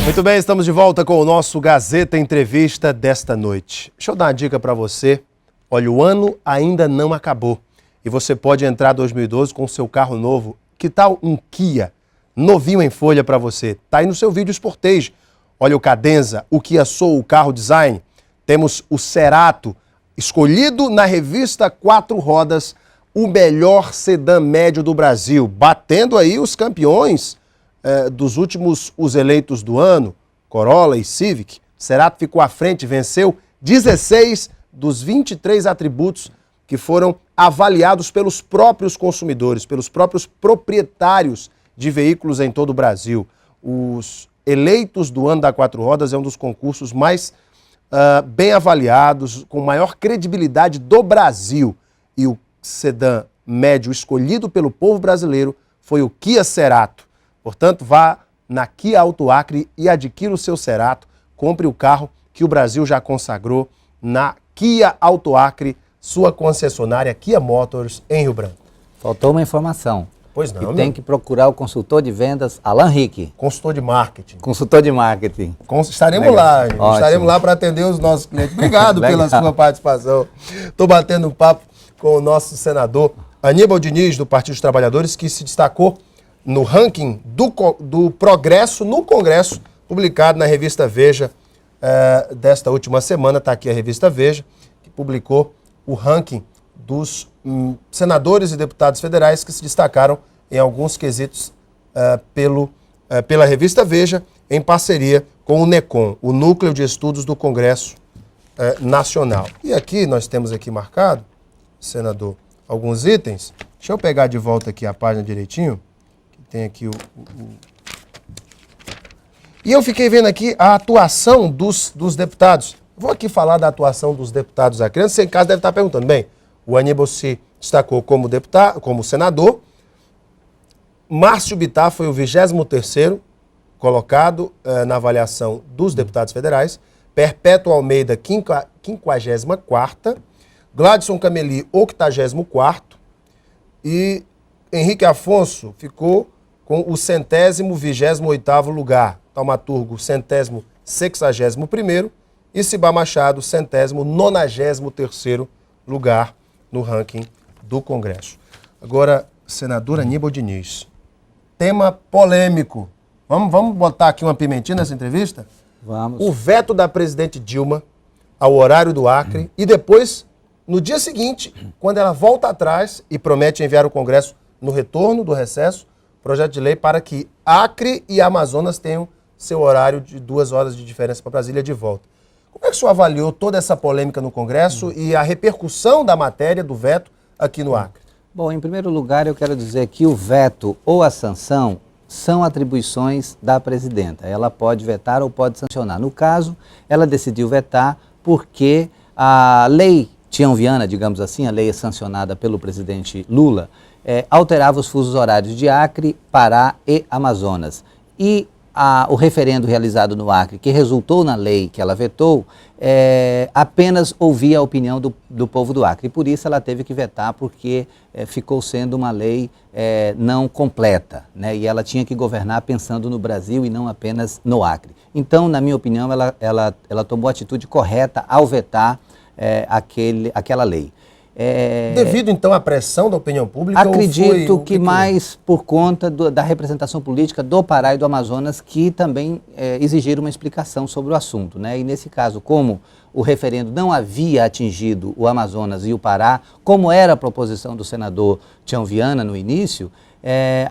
Muito bem, estamos de volta com o nosso Gazeta Entrevista desta noite. Deixa eu dar uma dica para você. Olha, o ano ainda não acabou e você pode entrar 2012 com o seu carro novo. Que tal um Kia novinho em folha para você? Tá aí no seu vídeo Sportage. Olha o Cadenza, o Kia Soul, o carro design. Temos o Cerato, escolhido na revista Quatro Rodas, o melhor sedã médio do Brasil, batendo aí os campeões dos últimos, os eleitos do ano, Corolla e Civic. Cerato ficou à frente, venceu 16 dos 23 atributos que foram avaliados pelos próprios consumidores, pelos próprios proprietários de veículos em todo o Brasil. Os eleitos do ano da Quatro Rodas é um dos concursos mais bem avaliados, com maior credibilidade do Brasil. E o sedã médio escolhido pelo povo brasileiro foi o Kia Cerato. Portanto, vá na Kia Auto Acre e adquira o seu Cerato. Compre o carro que o Brasil já consagrou na Kia Auto Acre, sua concessionária Kia Motors em Rio Branco. Faltou uma informação. Pois não, e tem que procurar o consultor de vendas Alan Rick. Consultor de marketing. Consultor de marketing. Estaremos Legal. lá, Ótimo. estaremos lá para atender os nossos clientes. Obrigado pela sua participação. Estou batendo um papo com o nosso senador Aníbal Diniz, do Partido dos Trabalhadores, que se destacou no ranking do progresso no Congresso, publicado na revista Veja desta última semana. Está aqui a revista Veja, que publicou o ranking dos senadores e deputados federais que se destacaram em alguns quesitos pela revista Veja, em parceria com o NECOM, o Núcleo de Estudos do Congresso Nacional. E aqui nós temos aqui marcado, senador, alguns itens. Deixa eu pegar de volta aqui a página direitinho. Tem aqui E eu fiquei vendo aqui a atuação dos deputados. Vou aqui falar da atuação dos deputados aqui. Você, em casa, deve estar perguntando. Bem, o Aníbal se destacou como deputado, como senador. Márcio Bittar foi o 23º colocado na avaliação dos deputados federais. Perpétuo Almeida, 54ª. Gladson Cameli, 84º. E Henrique Afonso ficou com o 128º lugar, Taumaturgo, 161º, e Cibá Machado, 193º lugar no ranking do Congresso. Agora, senador Aníbal Diniz, tema polêmico. Vamos botar aqui uma pimentinha nessa entrevista? Vamos. O veto da presidente Dilma ao horário do Acre e depois, no dia seguinte, quando ela volta atrás e promete enviar ao Congresso no retorno do recesso, projeto de lei para que Acre e Amazonas tenham seu horário de 2 horas de diferença para Brasília de volta. Como é que o senhor avaliou toda essa polêmica no Congresso e a repercussão da matéria do veto aqui no Acre? Bom, em primeiro lugar, eu quero dizer que o veto ou a sanção são atribuições da presidenta. Ela pode vetar ou pode sancionar. No caso, ela decidiu vetar porque a lei tiãoviana, digamos assim, a lei sancionada pelo presidente Lula, alterava os fusos horários de Acre, Pará e Amazonas. E o referendo realizado no Acre, que resultou na lei que ela vetou, apenas ouvia a opinião do povo do Acre. E por isso ela teve que vetar, porque ficou sendo uma lei não completa, né? E ela tinha que governar pensando no Brasil e não apenas no Acre. Então, na minha opinião, ela tomou a atitude correta ao vetar aquela lei. Devido, então, à pressão da opinião pública? Acredito que mais por conta da representação política do Pará e do Amazonas, que também exigiram uma explicação sobre o assunto, né? E nesse caso, como o referendo não havia atingido o Amazonas e o Pará, como era a proposição do senador Tiãoviana no início,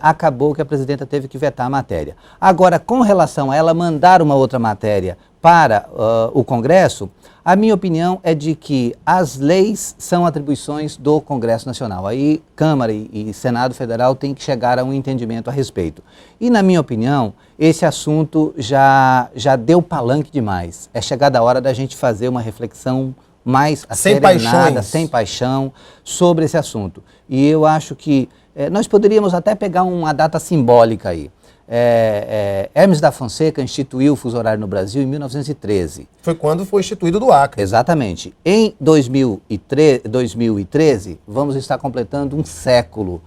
acabou que a presidenta teve que vetar a matéria. Agora, com relação a ela mandar uma outra matéria para o Congresso, a minha opinião é de que as leis são atribuições do Congresso Nacional. Aí Câmara e Senado Federal têm que chegar a um entendimento a respeito. E na minha opinião, esse assunto já deu palanque demais. É chegada a hora da gente fazer uma reflexão mais asserenada, sem paixão, sobre esse assunto. E eu acho que nós poderíamos até pegar uma data simbólica aí. Hermes da Fonseca instituiu o fuso horário no Brasil em 1913. Foi quando foi instituído do Acre. Exatamente. Em 2013, vamos estar completando um século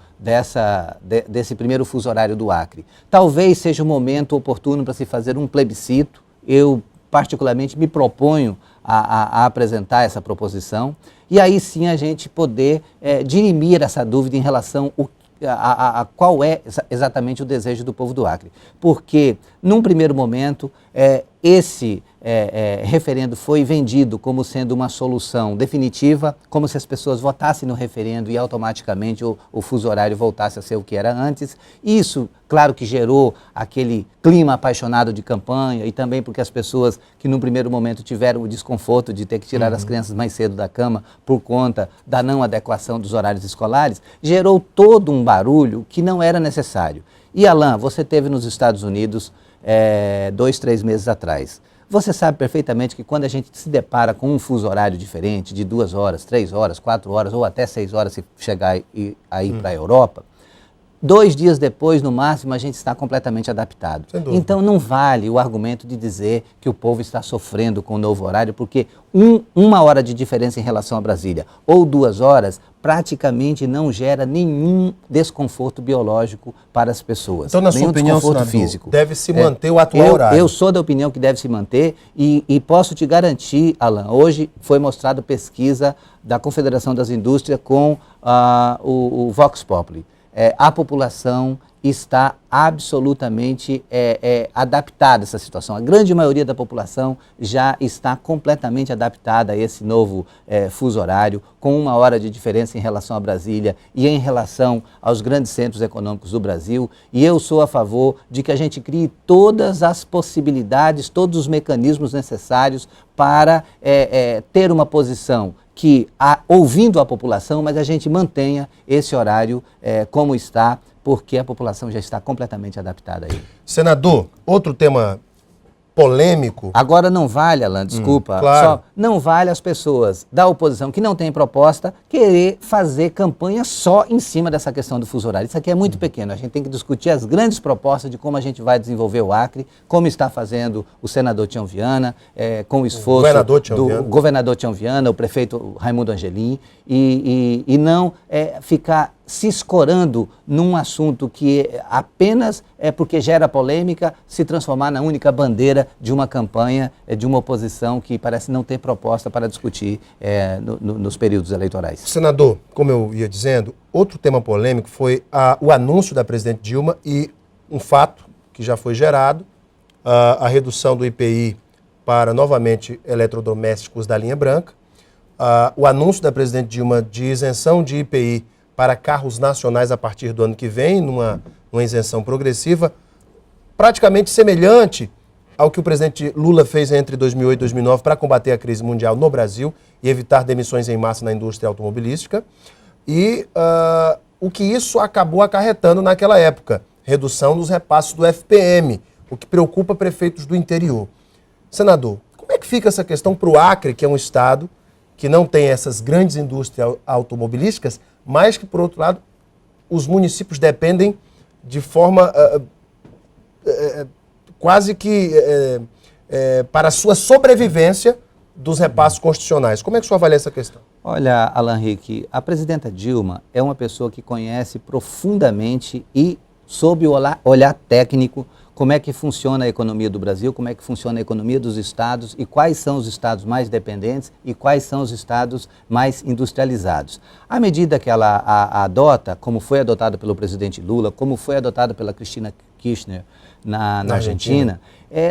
desse primeiro fuso horário do Acre. Talvez seja o momento oportuno para se fazer um plebiscito. Eu, particularmente, me proponho a apresentar essa proposição e aí sim a gente poder dirimir essa dúvida em relação a qual é exatamente o desejo do povo do Acre. Porque, num primeiro momento, esse referendo foi vendido como sendo uma solução definitiva, como se as pessoas votassem no referendo e automaticamente o fuso horário voltasse a ser o que era antes. Isso, claro que gerou aquele clima apaixonado de campanha e também porque as pessoas que num primeiro momento tiveram o desconforto de ter que tirar as crianças mais cedo da cama por conta da não adequação dos horários escolares, gerou todo um barulho que não era necessário. E Alain, você esteve nos Estados Unidos 2, 3 meses atrás. Você sabe perfeitamente que quando a gente se depara com um fuso horário diferente, de 2 horas, 3 horas, 4 horas ou até 6 horas se chegar a ir para a Europa, 2 dias depois, no máximo, a gente está completamente adaptado. Então não vale o argumento de dizer que o povo está sofrendo com o novo horário, porque 1 hora de diferença em relação a Brasília ou 2 horas praticamente não gera nenhum desconforto biológico para as pessoas. Então, na sua opinião, senador, físico, deve se manter o atual horário? Eu sou da opinião que deve se manter e posso te garantir, Alain, hoje foi mostrado pesquisa da Confederação das Indústrias com o Vox Populi. A população está absolutamente adaptada a essa situação. A grande maioria da população já está completamente adaptada a esse novo fuso horário, com 1 hora de diferença em relação a Brasília e em relação aos grandes centros econômicos do Brasil. E eu sou a favor de que a gente crie todas as possibilidades, todos os mecanismos necessários para ter uma posição que, ouvindo a população, mas a gente mantenha esse horário como está, porque a população já está completamente adaptada a ele. Senador, outro tema polêmico... Agora não vale, Alain, desculpa, claro. Não vale as pessoas da oposição que não têm proposta querer fazer campanha só em cima dessa questão do fuso horário. Isso aqui é muito pequeno, a gente tem que discutir as grandes propostas de como a gente vai desenvolver o Acre, como está fazendo o senador Tião Viana, com o esforço do governador Tião Viana, o prefeito Raimundo Angelim, e não ficar se escorando num assunto que apenas porque gera polêmica, se transformar na única bandeira de uma campanha, de uma oposição que parece não ter proposta para discutir nos períodos eleitorais. Senador, como eu ia dizendo, outro tema polêmico foi o anúncio da presidente Dilma e um fato que já foi gerado, a redução do IPI para, novamente, eletrodomésticos da linha branca, o anúncio da presidente Dilma de isenção de IPI para carros nacionais a partir do ano que vem, numa isenção progressiva, praticamente semelhante ao que o presidente Lula fez entre 2008 e 2009 para combater a crise mundial no Brasil e evitar demissões em massa na indústria automobilística. E o que isso acabou acarretando naquela época, redução dos repassos do FPM, o que preocupa prefeitos do interior. Senador, como é que fica essa questão para o Acre, que é um estado que não tem essas grandes indústrias automobilísticas, mas que, por outro lado, os municípios dependem de forma quase que para a sua sobrevivência dos repassos constitucionais. Como é que o senhor avalia essa questão? Olha, Alain Rick, a presidenta Dilma é uma pessoa que conhece profundamente e, sob o olhar técnico, como é que funciona a economia do Brasil, como é que funciona a economia dos estados e quais são os estados mais dependentes e quais são os estados mais industrializados. À medida que ela adota, como foi adotada pelo presidente Lula, como foi adotada pela Cristina Kirchner na Argentina,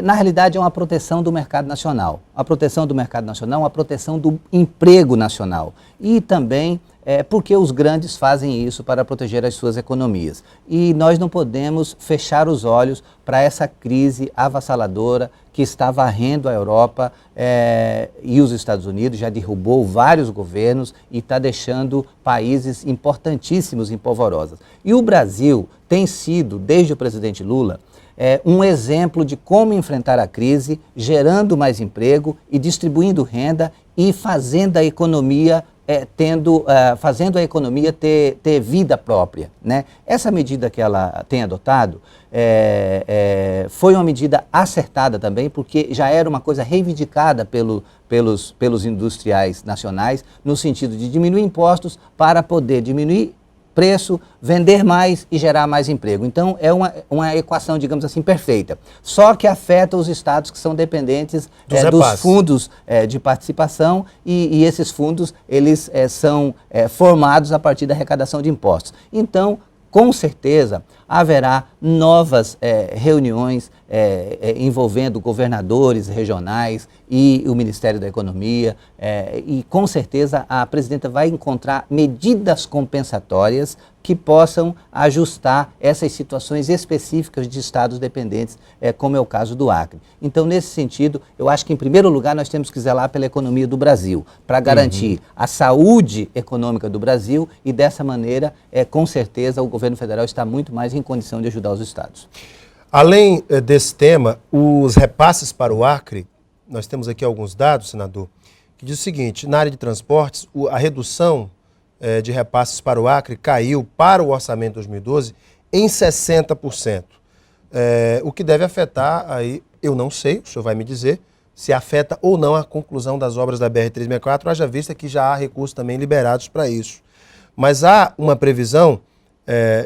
na realidade é uma proteção do mercado nacional. A proteção do mercado nacional é uma proteção do emprego nacional e também porque os grandes fazem isso para proteger as suas economias. E nós não podemos fechar os olhos para essa crise avassaladora que está varrendo a Europa e os Estados Unidos, já derrubou vários governos e está deixando países importantíssimos em polvorosa. E o Brasil tem sido, desde o presidente Lula, um exemplo de como enfrentar a crise, gerando mais emprego e distribuindo renda e fazendo a economia fazendo a economia ter vida própria, né? Essa medida que ela tem adotado foi uma medida acertada também, porque já era uma coisa reivindicada pelos industriais nacionais, no sentido de diminuir impostos para poder diminuir preço, vender mais e gerar mais emprego. Então, é uma equação, digamos assim, perfeita. Só que afeta os estados que são dependentes dos fundos de participação e esses fundos, eles são formados a partir da arrecadação de impostos. Então, com certeza, haverá novas reuniões envolvendo governadores regionais e o Ministério da Economia e com certeza a presidenta vai encontrar medidas compensatórias que possam ajustar essas situações específicas de estados dependentes, como é o caso do Acre. Então, nesse sentido, eu acho que, em primeiro lugar, nós temos que zelar pela economia do Brasil, para garantir a saúde econômica do Brasil e, dessa maneira, com certeza, o governo federal está muito mais em condição de ajudar os estados. Além desse tema, os repasses para o Acre, nós temos aqui alguns dados, senador, que diz o seguinte: na área de transportes, a redução de repasses para o Acre caiu para o orçamento de 2012 em 60%. O que deve afetar, aí, eu não sei, o senhor vai me dizer, se afeta ou não a conclusão das obras da BR-364, haja vista que já há recursos também liberados para isso. Mas há uma previsão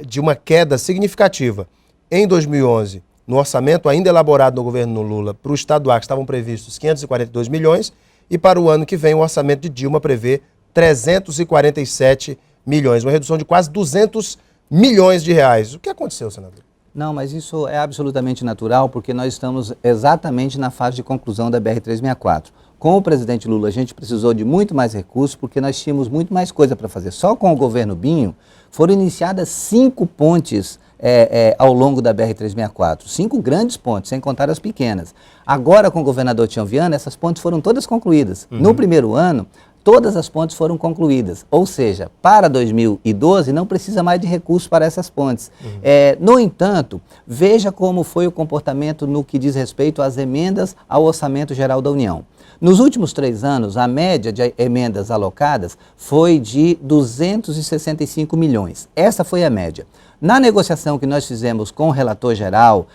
de uma queda significativa. Em 2011, no orçamento ainda elaborado no governo Lula, para o estado do Acre estavam previstos 542 milhões e para o ano que vem o orçamento de Dilma prevê 347 milhões, uma redução de quase 200 milhões de reais. O que aconteceu, senador? Não, mas isso é absolutamente natural, porque nós estamos exatamente na fase de conclusão da BR-364. Com o presidente Lula, a gente precisou de muito mais recursos, porque nós tínhamos muito mais coisa para fazer. Só com o governo Binho, foram iniciadas 5 pontes ao longo da BR-364. 5 grandes pontes, sem contar as pequenas. Agora, com o governador Tião Viana, essas pontes foram todas concluídas. No primeiro ano, todas as pontes foram concluídas, ou seja, para 2012 não precisa mais de recursos para essas pontes. No entanto, veja como foi o comportamento no que diz respeito às emendas ao Orçamento Geral da União. Nos últimos 3 anos, a média de emendas alocadas foi de 265 milhões. Essa foi a média. Na negociação que nós fizemos com o relator geral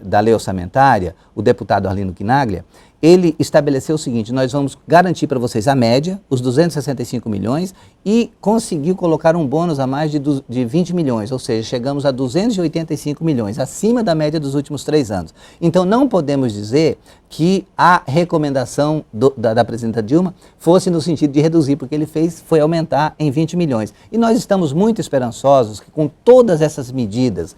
da lei orçamentária, o deputado Arlindo Quinaglia, ele estabeleceu o seguinte: nós vamos garantir para vocês a média, os 265 milhões, e conseguiu colocar um bônus a mais de 20 milhões, ou seja, chegamos a 285 milhões, acima da média dos últimos 3 anos. Então, não podemos dizer que a recomendação da presidenta Dilma fosse no sentido de reduzir, porque ele foi aumentar em 20 milhões. E nós estamos muito esperançosos que, com todas essas medidas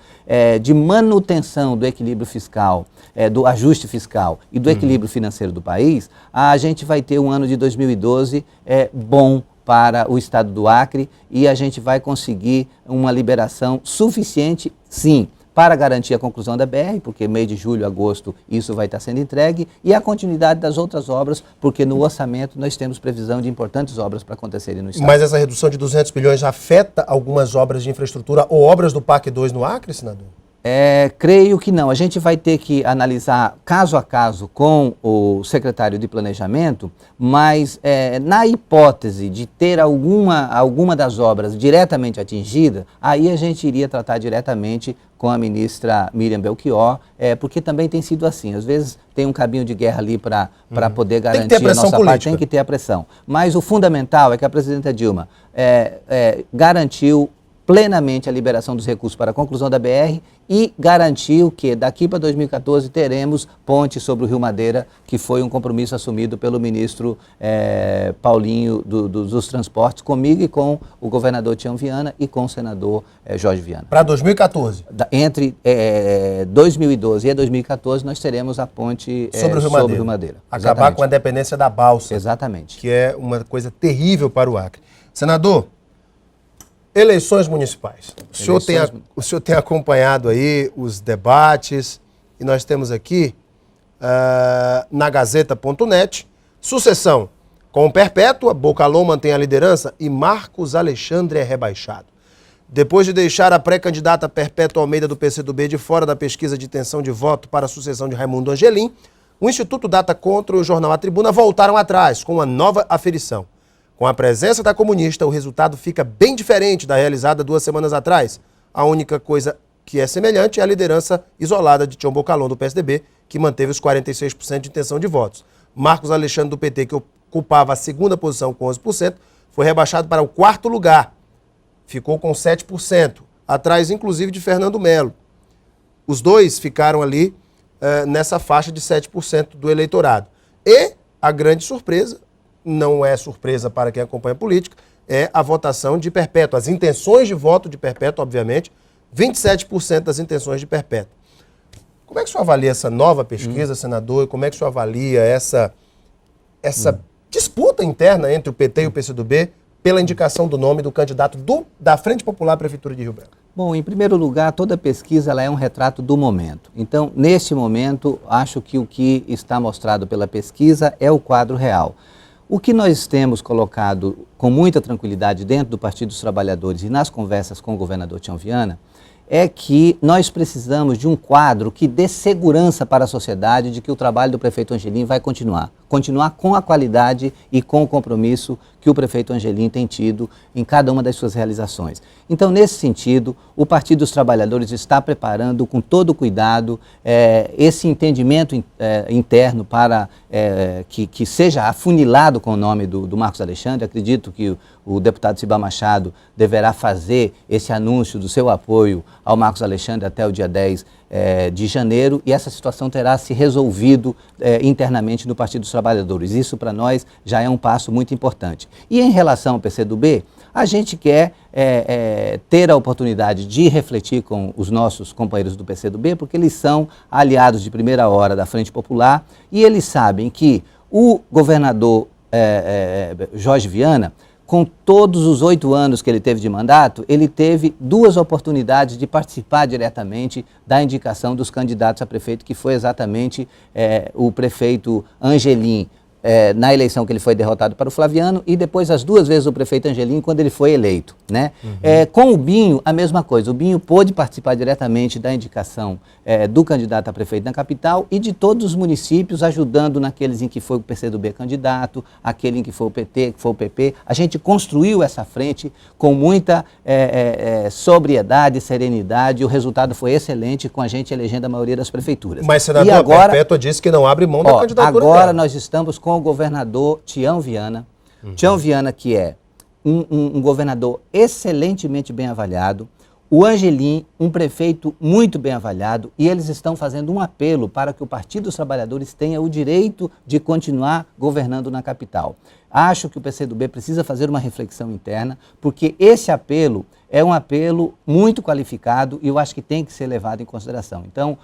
de manutenção do equilíbrio fiscal, do ajuste fiscal e do equilíbrio financeiro do país, a gente vai ter um ano de 2012 bom para o estado do Acre e a gente vai conseguir uma liberação suficiente, sim, para garantir a conclusão da BR, porque mês de julho, agosto, isso vai estar sendo entregue, e a continuidade das outras obras, porque no orçamento nós temos previsão de importantes obras para acontecerem no estado. Mas essa redução de 200 milhões já afeta algumas obras de infraestrutura ou obras do PAC 2 no Acre, senador? Creio que não. A gente vai ter que analisar caso a caso com o secretário de Planejamento, mas na hipótese de ter alguma das obras diretamente atingida, aí a gente iria tratar diretamente com a ministra Miriam Belchior, porque também tem sido assim. Às vezes tem um cabinho de guerra ali para poder garantir a nossa parte, tem que ter a pressão. Mas o fundamental é que a presidenta Dilma garantiu plenamente a liberação dos recursos para a conclusão da BR e garantiu que daqui para 2014 teremos ponte sobre o Rio Madeira, que foi um compromisso assumido pelo ministro Paulinho dos Transportes, comigo e com o governador Tião Viana e com o senador Jorge Viana. Para 2014? Entre 2012 e 2014 nós teremos a ponte sobre o Rio Madeira. Acabar Exatamente. Com a dependência da balsa. Exatamente. Que é uma coisa terrível para o Acre. Senador, eleições municipais. O senhor tem acompanhado aí os debates e nós temos aqui na Gazeta.net, sucessão com Perpétua, Bocalhau mantém a liderança e Marcos Alexandre é rebaixado. Depois de deixar a pré-candidata Perpétua Almeida do PCdoB de fora da pesquisa de intenção de voto para a sucessão de Raimundo Angelim, o Instituto Data Contra e o jornal A Tribuna voltaram atrás com uma nova aferição. Com a presença da comunista, o resultado fica bem diferente da realizada 2 semanas atrás. A única coisa que é semelhante é a liderança isolada de Tião Bocalhau do PSDB, que manteve os 46% de intenção de votos. Marcos Alexandre do PT, que ocupava a segunda posição com 11%, foi rebaixado para o 4º lugar. ficou com 7%, atrás inclusive de Fernando Melo. Os dois ficaram ali nessa faixa de 7% do eleitorado. E a grande surpresa, não é surpresa para quem acompanha a política, é a votação de Perpétua. As intenções de voto de Perpétua, obviamente, 27% das intenções de Perpétua. Como é que o senhor avalia essa nova pesquisa, senador, e como é que o senhor avalia essa disputa interna entre o PT e o PCdoB pela indicação do nome do candidato da Frente Popular à Prefeitura de Rio Branco? Bom, em primeiro lugar, toda pesquisa ela é um retrato do momento. Então, neste momento, acho que o que está mostrado pela pesquisa é o quadro real. O que nós temos colocado com muita tranquilidade dentro do Partido dos Trabalhadores e nas conversas com o governador Tião Viana é que nós precisamos de um quadro que dê segurança para a sociedade de que o trabalho do prefeito Angelim vai continuar com a qualidade e com o compromisso que o prefeito Angelim tem tido em cada uma das suas realizações. Então, nesse sentido, o Partido dos Trabalhadores está preparando com todo cuidado esse entendimento interno para que seja afunilado com o nome do Marcos Alexandre. Acredito que o deputado Ciba Machado deverá fazer esse anúncio do seu apoio ao Marcos Alexandre até o dia 10 de janeiro, e essa situação terá se resolvido internamente no Partido dos Trabalhadores. Isso, para nós, já é um passo muito importante. E em relação ao PCdoB, a gente quer ter a oportunidade de refletir com os nossos companheiros do PCdoB, porque eles são aliados de primeira hora da Frente Popular, e eles sabem que o governador Jorge Viana, com todos os 8 anos que ele teve de mandato, ele teve 2 oportunidades de participar diretamente da indicação dos candidatos a prefeito, que foi exatamente o prefeito Angelim, na eleição que ele foi derrotado para o Flaviano, e depois as 2 vezes o prefeito Angelim quando ele foi eleito, né? Com o Binho, a mesma coisa. O Binho pôde participar diretamente da indicação do candidato a prefeito na capital e de todos os municípios, ajudando naqueles em que foi o PCdoB candidato, aquele em que foi o PT, que foi o PP. A gente construiu essa frente com muita sobriedade, serenidade, e o resultado foi excelente, com a gente elegendo a maioria das prefeituras. Mas, senador, a Perpétua disse que não abre mão da candidatura agora dela. Nós estamos com o governador Tião Viana. Tião Viana, que é um governador excelentemente bem avaliado, o Angelim, um prefeito muito bem avaliado, e eles estão fazendo um apelo para que o Partido dos Trabalhadores tenha o direito de continuar governando na capital. Acho que o PCdoB precisa fazer uma reflexão interna, porque esse apelo é um apelo muito qualificado e eu acho que tem que ser levado em consideração. Então,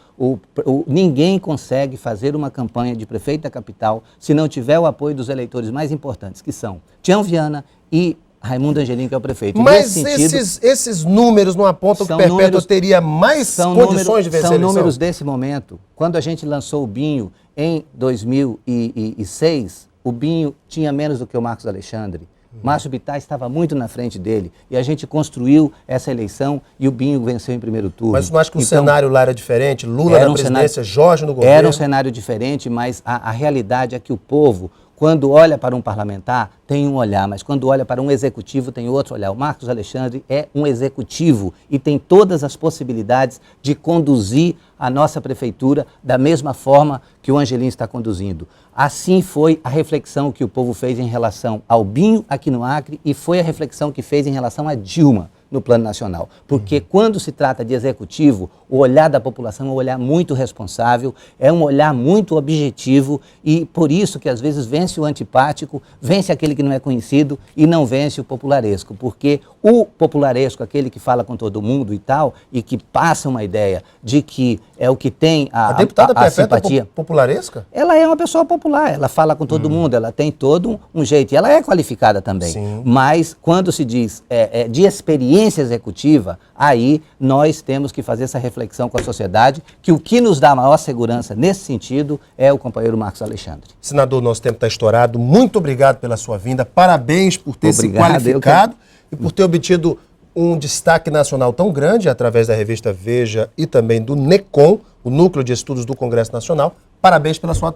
ninguém consegue fazer uma campanha de prefeito da capital se não tiver o apoio dos eleitores mais importantes, que são Tião Viana e Raimundo Angelim, que é o prefeito. Mas esses números não apontam que Perpétua teria mais condições de vencer a eleição? São números desse momento. Quando a gente lançou o Binho em 2006, o Binho tinha menos do que o Marcos Alexandre. Márcio Bittar estava muito na frente dele e a gente construiu essa eleição e o Binho venceu em primeiro turno. Mas você não acha que o cenário lá era diferente? Lula na presidência, Jorge no governo? Era um cenário diferente, mas a realidade é que o povo, quando olha para um parlamentar, tem um olhar, mas quando olha para um executivo, tem outro olhar. O Marcos Alexandre é um executivo e tem todas as possibilidades de conduzir a nossa prefeitura da mesma forma que o Angelim está conduzindo. Assim foi a reflexão que o povo fez em relação ao Binho aqui no Acre e foi a reflexão que fez em relação a Dilma no plano nacional. Porque quando se trata de executivo, o olhar da população é um olhar muito responsável, é um olhar muito objetivo e por isso que às vezes vence o antipático, vence aquele que não é conhecido e não vence o popularesco. Porque o popularesco, aquele que fala com todo mundo e tal, e que passa uma ideia de que é o que tem a deputada simpatia. Popularesca? Ela é uma pessoa popular, ela fala com todo mundo, ela tem todo um jeito, e ela é qualificada também. Sim. Mas quando se diz de experiência executiva, aí nós temos que fazer essa reflexão com a sociedade, que o que nos dá maior segurança nesse sentido é o companheiro Marcos Alexandre. Senador, nosso tempo está estourado, muito obrigado pela sua vinda, parabéns por ter se qualificado e por ter obtido um destaque nacional tão grande através da revista Veja e também do NECOM, o Núcleo de Estudos do Congresso Nacional. Parabéns pela sua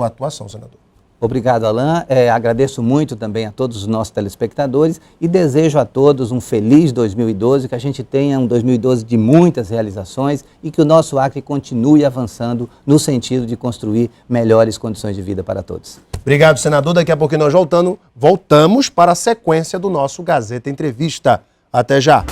atuação, senador. Obrigado, Alain. Agradeço muito também a todos os nossos telespectadores e desejo a todos um feliz 2012, que a gente tenha um 2012 de muitas realizações e que o nosso Acre continue avançando no sentido de construir melhores condições de vida para todos. Obrigado, senador. Daqui a pouquinho nós voltamos para a sequência do nosso Gazeta Entrevista. Até já!